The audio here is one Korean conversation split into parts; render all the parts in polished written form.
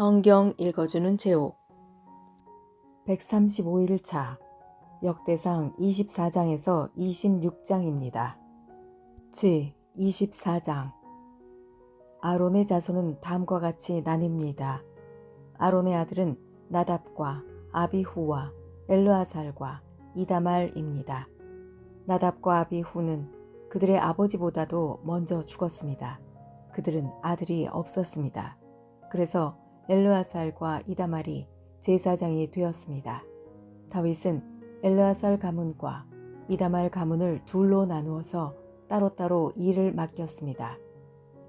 성경 읽어주는 제옥 135일차 역대상 24장에서 26장입니다. 제24장 아론의 자손은 다음과 같이 나뉩니다. 아론의 아들은 나답과 아비후와 엘르아살과 이다말입니다. 나답과 아비후는 그들의 아버지보다도 먼저 죽었습니다. 그들은 아들이 없었습니다. 그래서 엘르아살과 이다말이 제사장이 되었습니다. 다윗은 엘르아살 가문과 이다말 가문을 둘로 나누어서 따로따로 일을 맡겼습니다.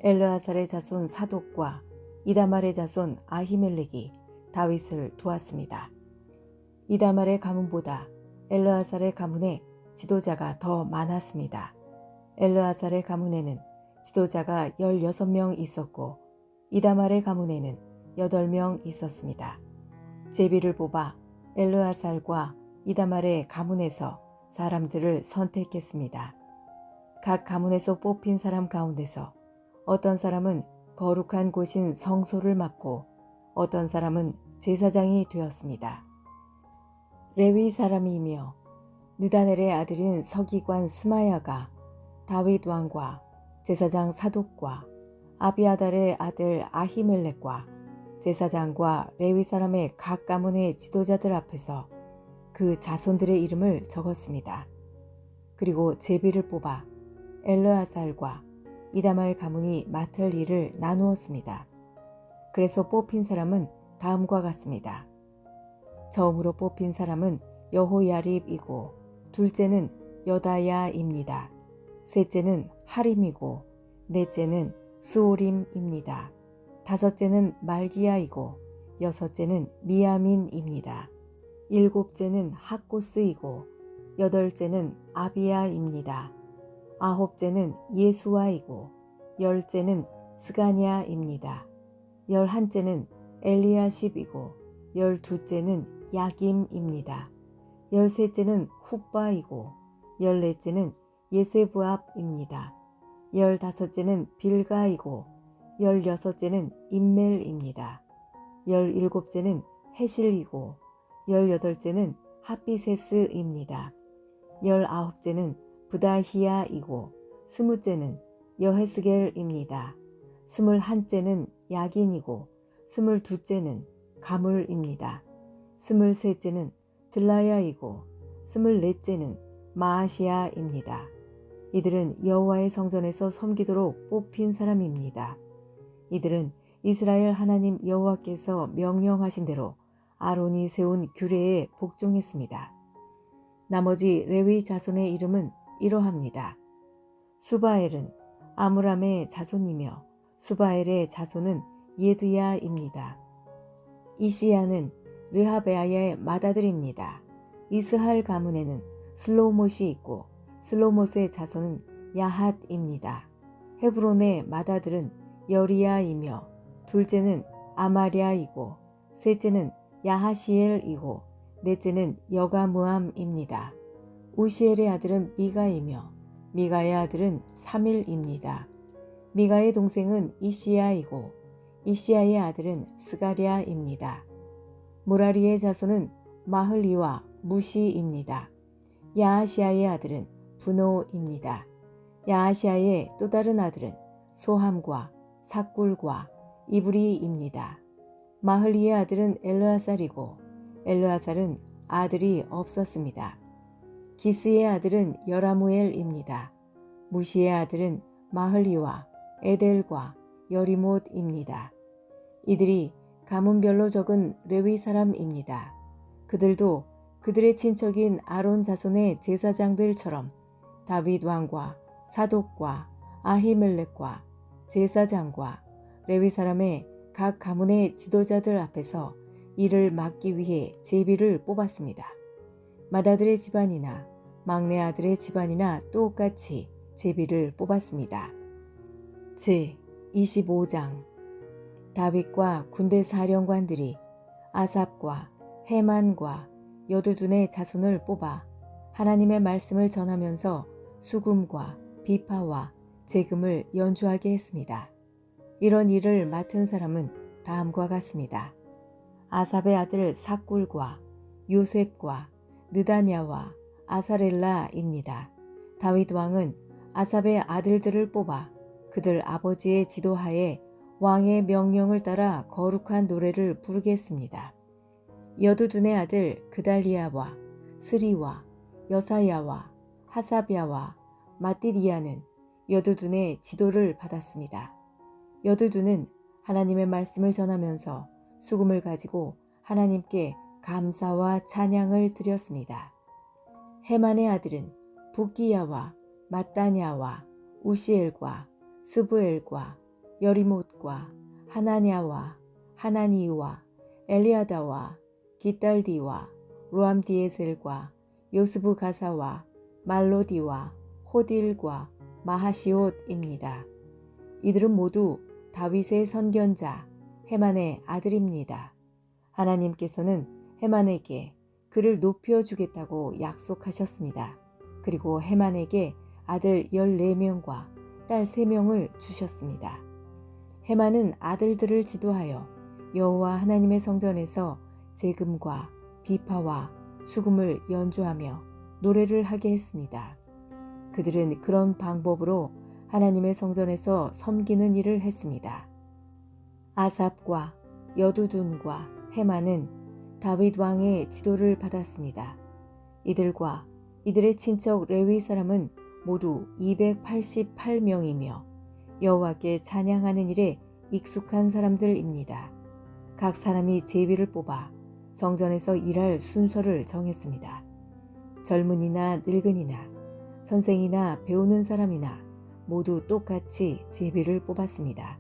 엘르아살의 자손 사독과 이다말의 자손 아히멜렉이 다윗을 도왔습니다. 이다말의 가문보다 엘르아살의 가문에 지도자가 더 많았습니다. 엘르아살의 가문에는 지도자가 16명 있었고 이다말의 가문에는 8명 있었습니다. 제비를 뽑아 엘르아살과 이다말의 가문에서 사람들을 선택했습니다. 각 가문에서 뽑힌 사람 가운데서 어떤 사람은 거룩한 곳인 성소를 맡고 어떤 사람은 제사장이 되었습니다. 레위 사람이며 느다넬의 아들인 서기관 스마야가 다윗 왕과 제사장 사독과 아비아달의 아들 아히멜렉과 제사장과 레위 사람의 각 가문의 지도자들 앞에서 그 자손들의 이름을 적었습니다. 그리고 제비를 뽑아 엘르아살과 이다말 가문이 맡을 일을 나누었습니다. 그래서 뽑힌 사람은 다음과 같습니다. 처음으로 뽑힌 사람은 여호야립이고 둘째는 여다야입니다. 셋째는 하림이고 넷째는 스오림입니다. 다섯째는 말기야이고 여섯째는 미야민입니다. 일곱째는 학고스이고 여덟째는 아비야입니다. 아홉째는 예수아이고 열째는 스가냐입니다. 열한째는 엘리야십이고 열두째는 야김입니다. 열셋째는 훗바이고 열넷째는 예세부압입니다. 열다섯째는 빌가이고 열여섯째는 임멜입니다. 열일곱째는 헤실이고 열여덟째는 하피세스입니다. 열아홉째는 부다히야이고 스무째는 여헤스겔입니다. 스물한째는 야긴이고 스물두째는 가물입니다. 스물셋째는 들라야이고 스물넷째는 마아시야입니다. 이들은 여호와의 성전에서 섬기도록 뽑힌 사람입니다. 이들은 이스라엘 하나님 여호와께서 명령하신 대로 아론이 세운 규례에 복종했습니다. 나머지 레위 자손의 이름은 이러합니다. 수바엘은 아므람의 자손이며 수바엘의 자손은 예드야입니다. 이시야는 르하베아의 맏아들입니다. 이스할 가문에는 슬로못이 있고 슬로못의 자손은 야핫입니다. 헤브론의 맏아들은 여리야이며 둘째는 아마랴이고 셋째는 야하시엘이고 넷째는 여가무암입니다. 우시엘의 아들은 미가이며 미가의 아들은 사밀입니다. 미가의 동생은 이시야이고 이시야의 아들은 스가랴입니다. 무라리의 자손은 마흘리와 무시입니다. 야하시아의 아들은 분노입니다. 야하시아의 또 다른 아들은 소함과 삭굴과 이브리입니다. 마흘리의 아들은 엘르아살이고 엘르아살은 아들이 없었습니다. 기스의 아들은 여라무엘입니다. 무시의 아들은 마흘리와 에델과 여리못입니다. 이들이 가문별로 적은 레위 사람입니다. 그들도 그들의 친척인 아론 자손의 제사장들처럼 다윗 왕과 사독과 아히멜렉과 제사장과 레위 사람의 각 가문의 지도자들 앞에서 일을 맡기 위해 제비를 뽑았습니다. 맏아들의 집안이나 막내 아들의 집안이나 똑같이 제비를 뽑았습니다. 제25장 다윗과 군대 사령관들이 아삽과 헤만과 여두둔의 자손을 뽑아 하나님의 말씀을 전하면서 수금과 비파와 재금을 연주하게 했습니다. 이런 일을 맡은 사람은 다음과 같습니다. 아삽의 아들 삭굴과 요셉과 느다냐와 아사렐라입니다. 다윗 왕은 아삽의 아들들을 뽑아 그들 아버지의 지도하에 왕의 명령을 따라 거룩한 노래를 부르겠습니다. 여두둔의 아들 그달리아와 스리와 여사야와 하사랴와 마띠디아는 여두둔의 지도를 받았습니다. 여두둔은 하나님의 말씀을 전하면서 수금을 가지고 하나님께 감사와 찬양을 드렸습니다. 헤만의 아들은 붓기야와 마따냐와 우시엘과 스부엘과 여리못과 하나냐와 하나니와 엘리아다와 기딸디와 로암디에셀과 요스부 가사와 말로디와 호딜과 마하시옷입니다. 이들은 모두 다윗의 선견자 헤만의 아들입니다. 하나님께서는 헤만에게 그를 높여주겠다고 약속하셨습니다. 그리고 헤만에게 아들 14명과 딸 3명을 주셨습니다. 헤만은 아들들을 지도하여 여호와 하나님의 성전에서 제금과 비파와 수금을 연주하며 노래를 하게 했습니다. 그들은 그런 방법으로 하나님의 성전에서 섬기는 일을 했습니다. 아삽과 여두둔과 헤만은 다윗 왕의 지도를 받았습니다. 이들과 이들의 친척 레위 사람은 모두 288명이며 여호와께 찬양하는 일에 익숙한 사람들입니다. 각 사람이 제비를 뽑아 성전에서 일할 순서를 정했습니다. 젊은이나 늙은이나 선생이나 배우는 사람이나 모두 똑같이 제비를 뽑았습니다.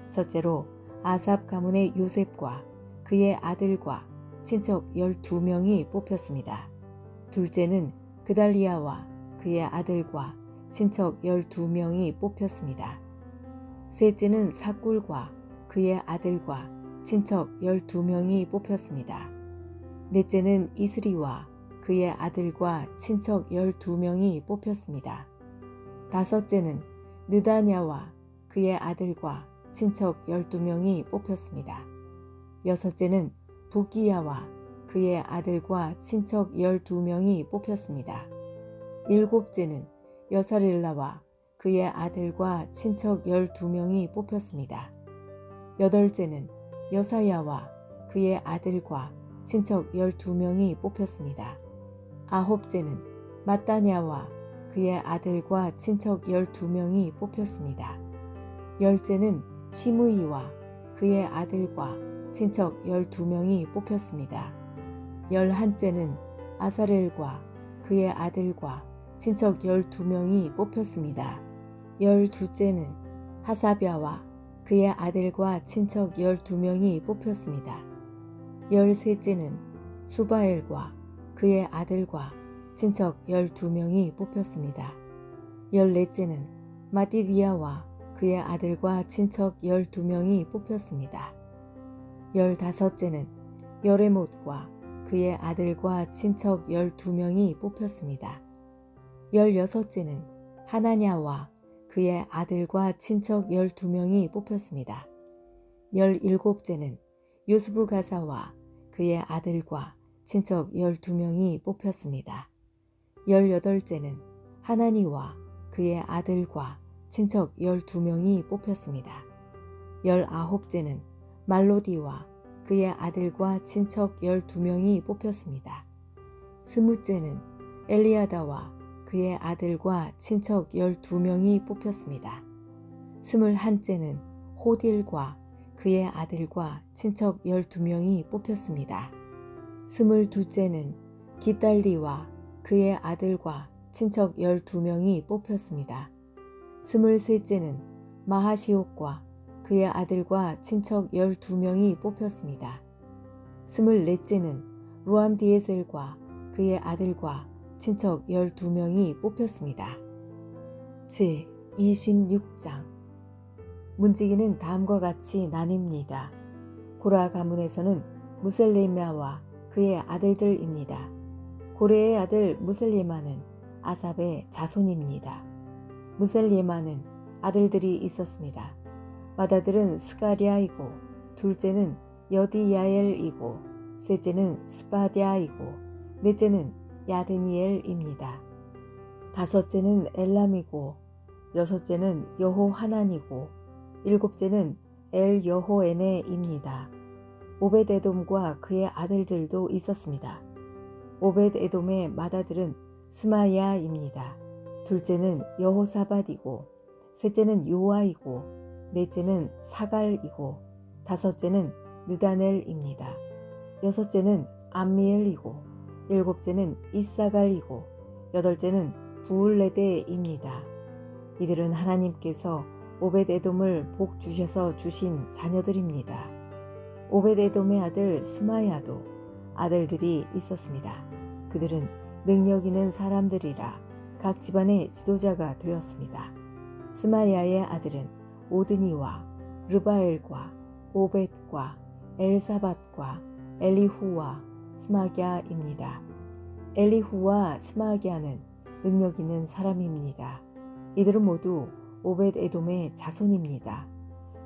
첫째로 아삽 가문의 요셉과 그의 아들과 친척 12명이 뽑혔습니다. 둘째는 그달리아와 그의 아들과 친척 12명이 뽑혔습니다. 셋째는 삭굴과 그의 아들과 친척 12명이 뽑혔습니다. 넷째는 이스리와 그의 아들과 친척 12명이 뽑혔습니다. 다섯째는 느다냐와 그의 아들과 친척 12명이 뽑혔습니다. 여섯째는 붓기야와 그의 아들과 친척 12명이 뽑혔습니다. 일곱째는 여사렐라와 그의 아들과 친척 12명이 뽑혔습니다. 여덟째는 여사야와 그의 아들과 친척 12명이 뽑혔습니다. 아홉째는 마따냐와 그의 아들과 친척 12명이 뽑혔습니다. 열째는 시므이와 그의 아들과 친척 12명이 뽑혔습니다. 열한째는 아사렐과 그의 아들과 친척 12명이 뽑혔습니다. 열두째는 하사랴와 그의 아들과 친척 12명이 뽑혔습니다. 열셋째는 수바엘과 그의 아들과 친척 12명이 뽑혔습니다. 열넷째는 마띠디아와 그의 아들과 친척 12명이 뽑혔습니다. 열다섯째는 여레못과 그의 아들과 친척 12명이 뽑혔습니다. 열여섯째는 하나냐와 그의 아들과 친척 12명이 뽑혔습니다. 열일곱째는 요스부 가사와 그의 아들과 친척 12명이 뽑혔습니다. 열여덟째는 하나니와 그의 아들과 친척 12명이 뽑혔습니다. 열아홉째는 말로디와 그의 아들과 친척 12명이 뽑혔습니다. 스무째는 엘리아다와 그의 아들과 친척 12명이 뽑혔습니다. 스물한째는 호딜과 그의 아들과 친척 12명이 뽑혔습니다. 스물두째는 기딸리와 그의 아들과 친척 12명이 뽑혔습니다. 스물셋째는 마하시옷과 그의 아들과 친척 12명이 뽑혔습니다. 스물넷째는 로암디에셀과 그의 아들과 친척 12명이 뽑혔습니다. 제26장 문지기는 다음과 같이 나뉩니다. 고라 가문에서는 무셀레마와 그의 아들들입니다. 고레의 아들 무셀레마는 아삽의 자손입니다. 무셀레마는 아들들이 있었습니다. 맏아들은 스가랴이고 둘째는 여디야엘이고 셋째는 스바디아이고 넷째는 야드니엘입니다. 다섯째는 엘람이고 여섯째는 여호하난이고 일곱째는 엘여호에네입니다. 오벳에돔과 그의 아들들도 있었습니다. 오벳에돔의 맏아들은 스마야입니다. 둘째는 여호사밧이고 셋째는 요아이고 넷째는 사갈이고 다섯째는 느다넬입니다. 여섯째는 암미엘이고 일곱째는 이사갈이고 여덟째는 부울레데입니다. 이들은 하나님께서 오벳에돔을 복 주셔서 주신 자녀들입니다. 오벳에돔의 아들 스마야도 아들들이 있었습니다. 그들은 능력 있는 사람들이라 각 집안의 지도자가 되었습니다. 스마야의 아들은 오드니와 르바엘과 오벳과 엘사밧과 엘리후와 스마갸입니다. 엘리후와 스마갸는 능력 있는 사람입니다. 이들은 모두 오벳에돔의 자손입니다.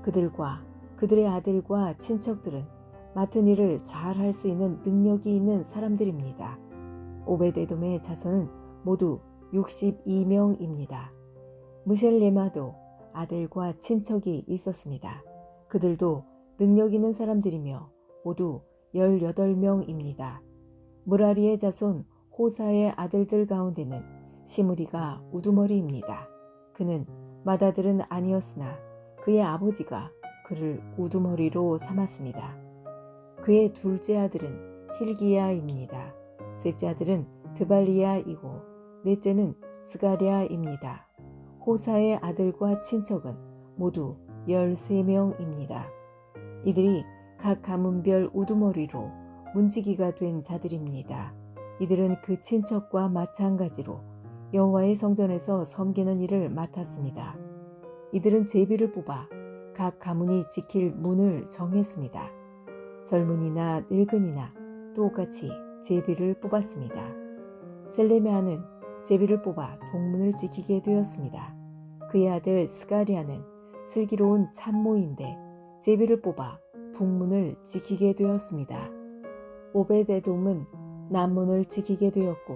그들과 그들의 아들과 친척들은 맡은 일을 잘 할 수 있는 능력이 있는 사람들입니다. 오벳에돔의 자손은 모두 62명입니다. 무셀레마도 아들과 친척이 있었습니다. 그들도 능력 있는 사람들이며 모두 18명입니다. 무라리의 자손 호사의 아들들 가운데는 시므리가 우두머리입니다. 그는 맏아들은 아니었으나 그의 아버지가 그를 우두머리로 삼았습니다. 그의 둘째 아들은 힐기야입니다. 셋째 아들은 드발리야이고 넷째는 스가랴입니다. 호사의 아들과 친척은 모두 13명입니다. 이들이 각 가문별 우두머리로 문지기가 된 자들입니다. 이들은 그 친척과 마찬가지로 여호와의 성전에서 섬기는 일을 맡았습니다. 이들은 제비를 뽑아 각 가문이 지킬 문을 정했습니다. 젊은이나 늙은이나 똑같이 제비를 뽑았습니다. 셀레메아는 제비를 뽑아 동문을 지키게 되었습니다. 그의 아들 스가랴는 슬기로운 참모인데 제비를 뽑아 북문을 지키게 되었습니다. 오벳에돔은 남문을 지키게 되었고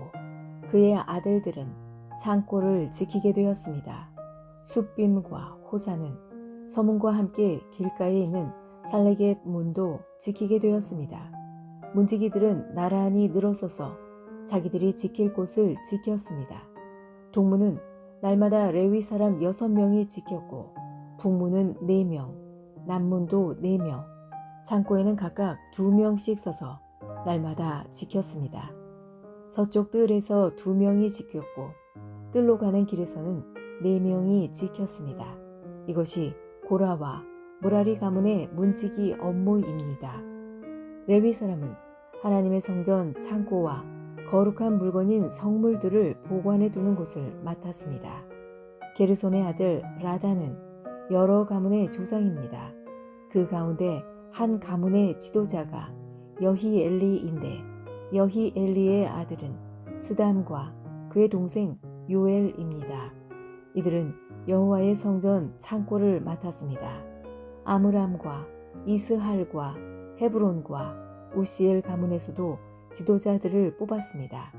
그의 아들들은 창고를 지키게 되었습니다. 숫빔과 호사는 서문과 함께 길가에 있는 살레겟 문도 지키게 되었습니다. 문지기들은 나란히 늘어서서 자기들이 지킬 곳을 지켰습니다. 동문은 날마다 레위 사람 6명이 지켰고 북문은 4명, 남문도 4명, 창고에는 각각 2명씩 서서 날마다 지켰습니다. 서쪽 뜰에서 2명이 지켰고 뜰로 가는 길에서는 4명이 지켰습니다. 이것이 고라와 무라리 가문의 문지기 업무입니다. 레위 사람은 하나님의 성전 창고와 거룩한 물건인 성물들을 보관해 두는 곳을 맡았습니다. 게르손의 아들 라다는 여러 가문의 조상입니다. 그 가운데 한 가문의 지도자가 여히엘리인데 여히엘리의 아들은 스담과 그의 동생 요엘입니다. 이들은 여호와의 성전 창고를 맡았습니다. 아므람과 이스할과 헤브론과 우시엘 가문에서도 지도자들을 뽑았습니다.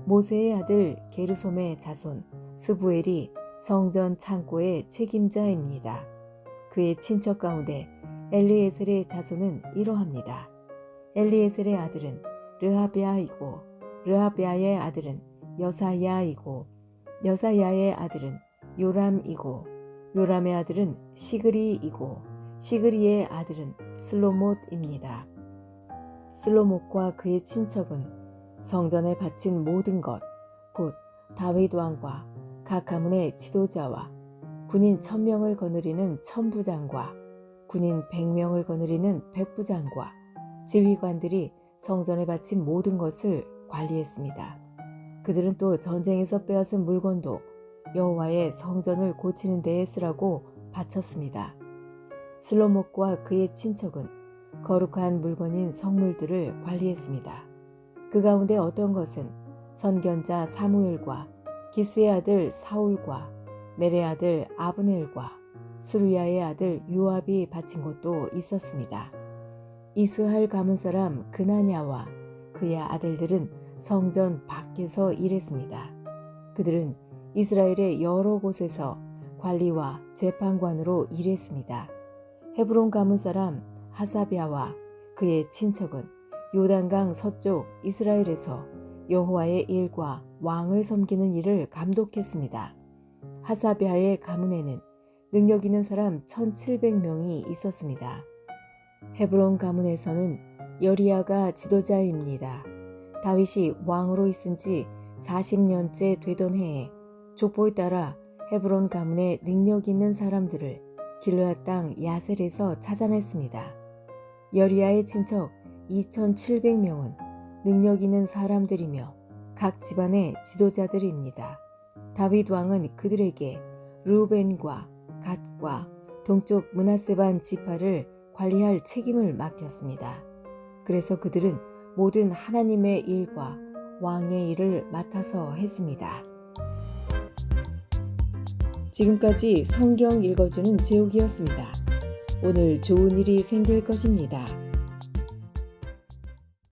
모세의 아들 게르솜의 자손 스부엘이 성전 창고의 책임자입니다. 그의 친척 가운데 엘리에셀의 자손은 이러합니다. 엘리에셀의 아들은 르하베아이고 르하베아의 아들은 여사야이고 여사야의 아들은 요람이고 요람의 아들은 시그리이고 시그리의 아들은 슬로못입니다. 슬로못과 그의 친척은 성전에 바친 모든 것, 곧 다윗 왕과 각 가문의 지도자와 군인 1000명을 거느리는 천부장과 군인 100명을 거느리는 백부장과 지휘관들이 성전에 바친 모든 것을 관리했습니다. 그들은 또 전쟁에서 빼앗은 물건도 여호와의 성전을 고치는 데에 쓰라고 바쳤습니다. 슬로못과 그의 친척은 거룩한 물건인 성물들을 관리했습니다. 그 가운데 어떤 것은 선견자 사무엘과 기스의 아들 사울과 넬의 아들 아브넬과 스루야의 아들 요압이 바친 곳도 있었습니다. 이스할 가문 사람 그나냐와 그의 아들들은 성전 밖에서 일했습니다. 그들은 이스라엘의 여러 곳에서 관리와 재판관으로 일했습니다. 헤브론 가문 사람 하사비아와 그의 친척은 요단강 서쪽 이스라엘에서 여호와의 일과 왕을 섬기는 일을 감독했습니다. 하사비아의 가문에는 능력 있는 사람 1700명이 있었습니다. 헤브론 가문에서는 여리야가 지도자입니다. 다윗이 왕으로 있은 지 40년째 되던 해에 족보에 따라 헤브론 가문의 능력 있는 사람들을 길르앗 땅 야셀에서 찾아냈습니다. 여리야의 친척 2700명은 능력 있는 사람들이며 각 집안의 지도자들입니다. 다윗 왕은 그들에게 르우벤과 갓과 동쪽 므낫세 반 지파를 관리할 책임을 맡겼습니다. 그래서 그들은 모든 하나님의 일과 왕의 일을 맡아서 했습니다. 지금까지 성경 읽어주는 제옥이었습니다. 오늘 좋은 일이 생길 것입니다.